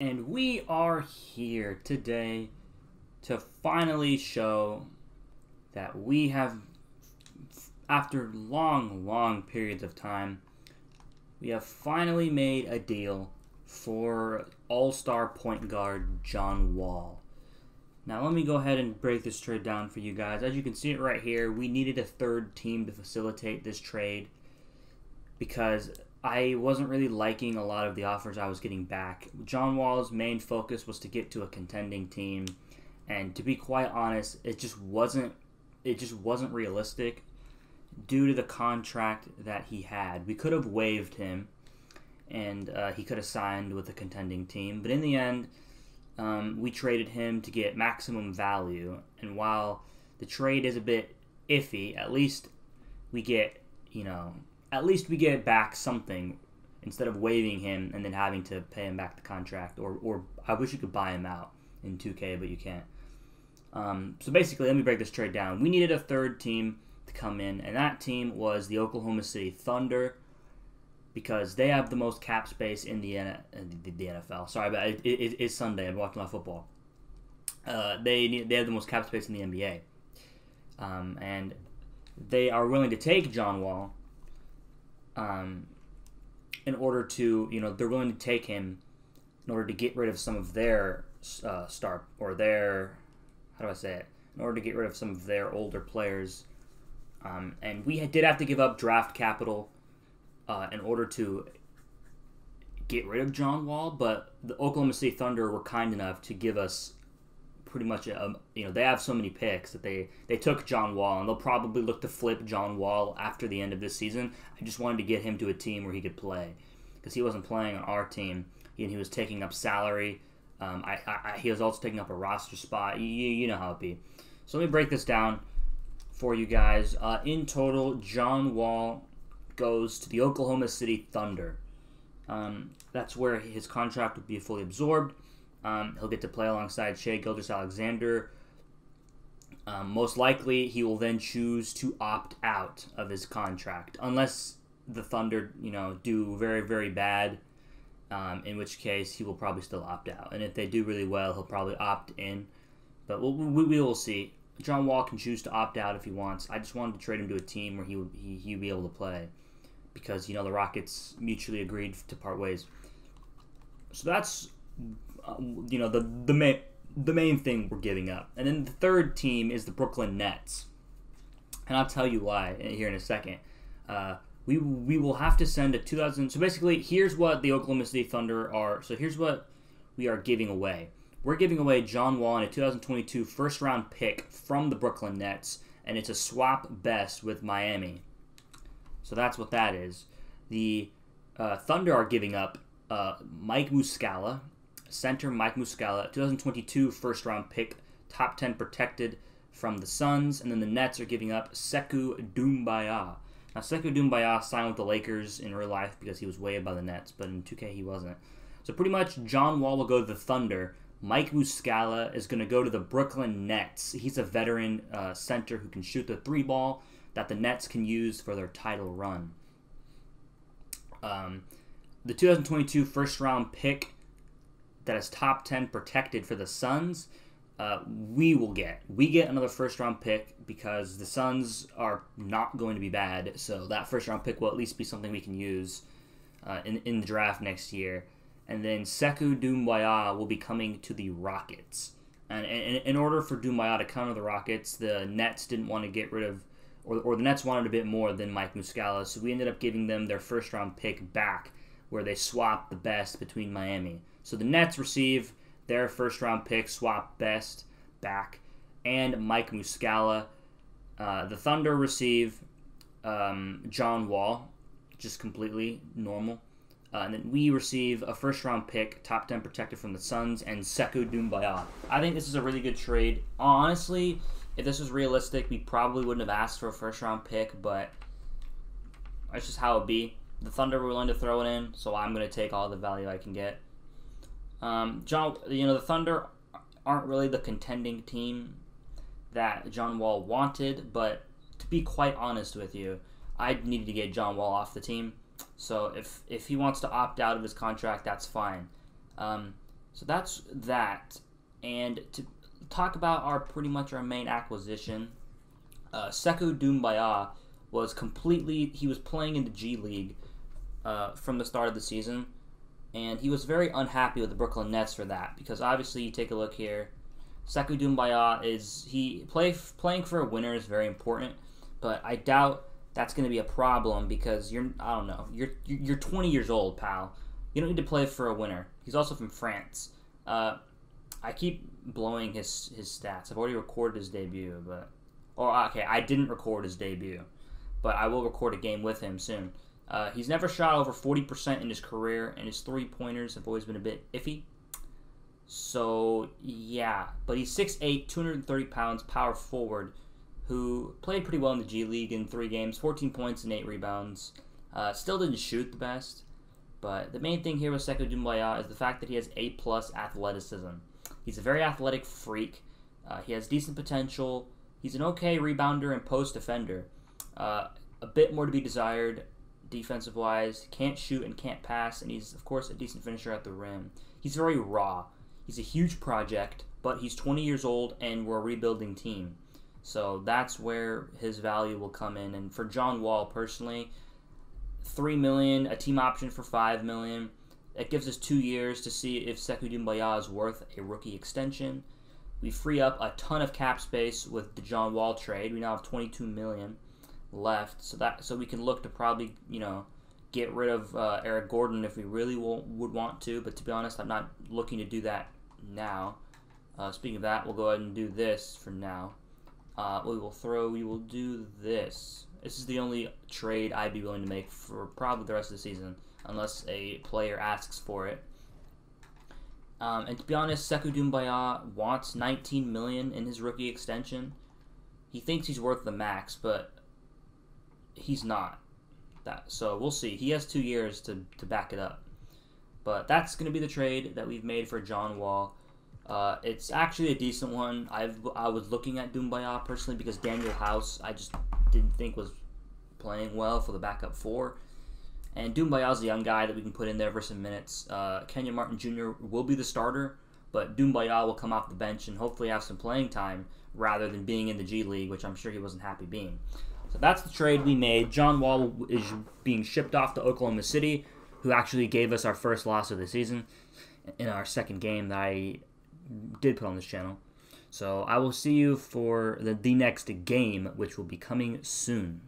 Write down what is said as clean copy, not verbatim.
And we are here today to finally show that we have, after long periods of time, we have finally made a deal for all-star point guard John Wall. Now let me go ahead and break this trade down for you guys. As you can see it right here, we needed a third team to facilitate this trade because I wasn't really liking a lot of the offers I was getting back. John Wall's main focus was to get to a contending team, and to be quite honest, it just wasn't realistic due to the contract that he had. We could have waived him, and he could have signed with a contending team, but in the end, we traded him to get maximum value. And while the trade is a bit iffy, at least we get back something instead of waiving him and then having to pay him back the contract. Or I wish you could buy him out in 2K, but you can't. So basically, let me break this trade down. We needed a third team to come in, and that team was the Oklahoma City Thunder, because they have the most cap space in the NFL. Sorry, but it's Sunday. I'm watching my football. They have the most cap space in the NBA, and they are willing to take John Wall. In order to, they're willing to take him in order to get rid of some of their in order to get rid of some of their older players. And we did have to give up draft capital in order to get rid of John Wall, but the Oklahoma City Thunder were kind enough to give us pretty much they have so many picks that they took John Wall, and they'll probably look to flip John Wall after the end of this season. I just wanted to get him to a team where he could play, because he wasn't playing on our team, and he was taking up salary. He was also taking up a roster spot. You know how it be. So let me break this down for you guys. In total, John Wall goes to the Oklahoma City Thunder. That's where his contract would be fully absorbed. He'll get to play alongside Shai Gilgeous-Alexander. Most likely, he will then choose to opt out of his contract, unless the Thunder, do very, very bad, in which case he will probably still opt out. And if they do really well, he'll probably opt in. But we will see. John Wall can choose to opt out if he wants. I just wanted to trade him to a team where he'd be able to play, because the Rockets mutually agreed to part ways. So that's the main thing we're giving up. And then the third team is the Brooklyn Nets, and I'll tell you why here in a second. We will have to send a 2000. So basically, here's what the Oklahoma City Thunder are. So here's what we are giving away. We're giving away John Wall and a 2022 first-round pick from the Brooklyn Nets, and it's a swap best with Miami. So that's what that is. The Thunder are giving up Mike Muscala, center Mike Muscala, 2022 first-round pick, top 10 protected from the Suns, and then the Nets are giving up Sekou Doumbouya. Now, Sekou Doumbouya signed with the Lakers in real life because he was waived by the Nets, but in 2K he wasn't. So pretty much John Wall will go to the Thunder. Mike Muscala is going to go to the Brooklyn Nets. He's a veteran center who can shoot the three ball that the Nets can use for their title run. The 2022 first-round pick that is top 10 protected for the Suns, we get another first-round pick because the Suns are not going to be bad, so that first-round pick will at least be something we can use in the draft next year. And then Sekou Doumbouya will be coming to the Rockets. And in order for Doumbouya to come to the Rockets, the Nets didn't want to get rid of, or the Nets wanted a bit more than Mike Muscala, so we ended up giving them their first-round pick back, where they swapped the best between Miami. So the Nets receive their first-round pick, swap best back, and Mike Muscala. The Thunder receive John Wall, just completely normal. And then we receive a first-round pick, top 10 protected from the Suns, and Sekou Doumbouya. I think this is a really good trade. Honestly, if this was realistic, we probably wouldn't have asked for a first-round pick, but that's just how it be. The Thunder were willing to throw it in, so I'm going to take all the value I can get. The Thunder aren't really the contending team that John Wall wanted, but to be quite honest with you, I needed to get John Wall off the team. So if he wants to opt out of his contract, that's fine. So that's that. And to talk about pretty much our main acquisition, Sekou Doumbaya he was playing in the G League from the start of the season, and he was very unhappy with the Brooklyn Nets for that, because obviously you take a look here, Sekou Doumbaya playing for a winner is very important, but I doubt that's going to be a problem because you're 20 years old, pal. You don't need to play for a winner. He's also from France. I keep blowing his stats. I've already recorded his debut, I didn't record his debut, but I will record a game with him soon. He's never shot over 40% in his career, and his three-pointers have always been a bit iffy. So, yeah. But he's 6'8", 230 pounds, power forward, who played pretty well in the G League in 3 games, 14 points and 8 rebounds. Still didn't shoot the best. But the main thing here with Sekou Doumbaya is the fact that he has A+ athleticism. He's a very athletic freak. He has decent potential. He's an okay rebounder and post defender. A bit more to be desired defensive-wise. Can't shoot and can't pass, and he's, of course, a decent finisher at the rim. He's very raw. He's a huge project, but he's 20 years old, and we're a rebuilding team. So that's where his value will come in. And for John Wall, personally, $3 million, a team option for $5 million. It gives us 2 years to see if Sekou Doumbaya is worth a rookie extension. We free up a ton of cap space with the John Wall trade. We now have $22 million left, so we can look to probably get rid of Eric Gordon if we really would want to. But to be honest, I'm not looking to do that now. Speaking of that, we'll go ahead and do this for now. We will do this. This is the only trade I'd be willing to make for probably the rest of the season, unless a player asks for it. And to be honest, Sekou Doumbaya wants $19 million in his rookie extension. He thinks he's worth the max, but he's not. So we'll see. He has 2 years to back it up. But that's going to be the trade that we've made for John Wall. It's actually a decent one. I was looking at Doumbaya personally because Daniel House I just didn't think was playing well for the backup 4. And Doumbaya's a young guy that we can put in there for some minutes. Kenyon Martin Jr. will be the starter, but Doumbaya will come off the bench and hopefully have some playing time rather than being in the G League, which I'm sure he wasn't happy being. So that's the trade we made. John Wall is being shipped off to Oklahoma City, who actually gave us our first loss of the season in our second game that I did put on this channel. So I will see you for the next game, which will be coming soon.